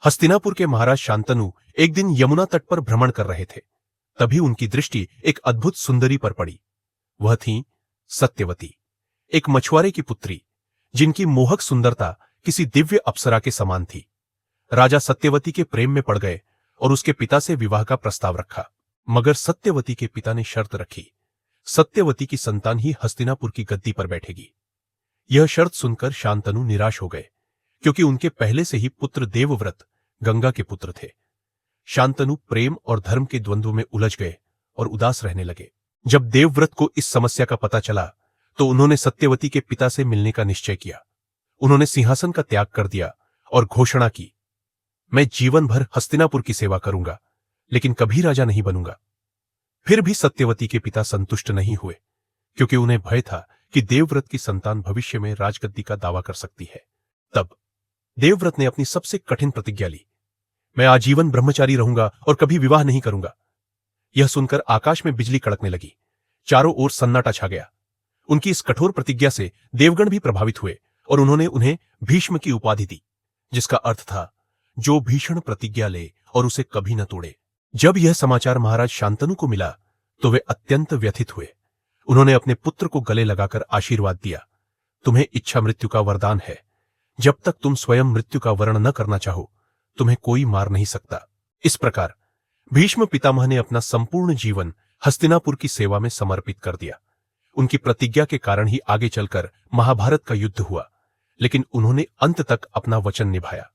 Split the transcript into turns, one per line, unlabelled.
हस्तिनापुर के महाराज शांतनु एक दिन यमुना तट पर भ्रमण कर रहे थे। तभी उनकी दृष्टि एक अद्भुत सुंदरी पर पड़ी। वह थी सत्यवती, एक मछुआरे की पुत्री, जिनकी मोहक सुंदरता किसी दिव्य अप्सरा के समान थी। राजा सत्यवती के प्रेम में पड़ गए और उसके पिता से विवाह का प्रस्ताव रखा। मगर सत्यवती के पिता ने शर्त रखी, सत्यवती की संतान ही हस्तिनापुर की गद्दी पर बैठेगी। यह शर्त सुनकर शांतनु निराश हो गए, क्योंकि उनके पहले से ही पुत्र देवव्रत गंगा के पुत्र थे। शांतनु प्रेम और धर्म के द्वंद्व में उलझ गए और उदास रहने लगे। जब देवव्रत को इस समस्या का पता चला तो उन्होंने सत्यवती के पिता से मिलने का निश्चय किया। उन्होंने सिंहासन का त्याग कर दिया और घोषणा की, मैं जीवन भर हस्तिनापुर की सेवा करूंगा, लेकिन कभी राजा नहीं बनूंगा। फिर भी सत्यवती के पिता संतुष्ट नहीं हुए, क्योंकि उन्हें भय था कि देवव्रत की संतान भविष्य में राजगद्दी का दावा कर सकती है। तब देवव्रत ने अपनी सबसे कठिन प्रतिज्ञा ली, मैं आजीवन ब्रह्मचारी रहूंगा और कभी विवाह नहीं करूंगा। यह सुनकर आकाश में बिजली कड़कने लगी, चारों ओर सन्नाटा छा गया। उनकी इस कठोर प्रतिज्ञा से देवगण भी प्रभावित हुए और उन्होंने उन्हें भीष्म की उपाधि दी, जिसका अर्थ था जो भीषण प्रतिज्ञा ले और उसे कभी न तोड़े। जब यह समाचार महाराज शांतनु को मिला तो वे अत्यंत व्यथित हुए। उन्होंने अपने पुत्र को गले लगाकर आशीर्वाद दिया, तुम्हें इच्छा मृत्यु का वरदान है। जब तक तुम स्वयं मृत्यु का वर्ण न करना चाहो, तुम्हें कोई मार नहीं सकता। इस प्रकार भीष्म पितामह ने अपना संपूर्ण जीवन हस्तिनापुर की सेवा में समर्पित कर दिया। उनकी प्रतिज्ञा के कारण ही आगे चलकर महाभारत का युद्ध हुआ, लेकिन उन्होंने अंत तक अपना वचन निभाया।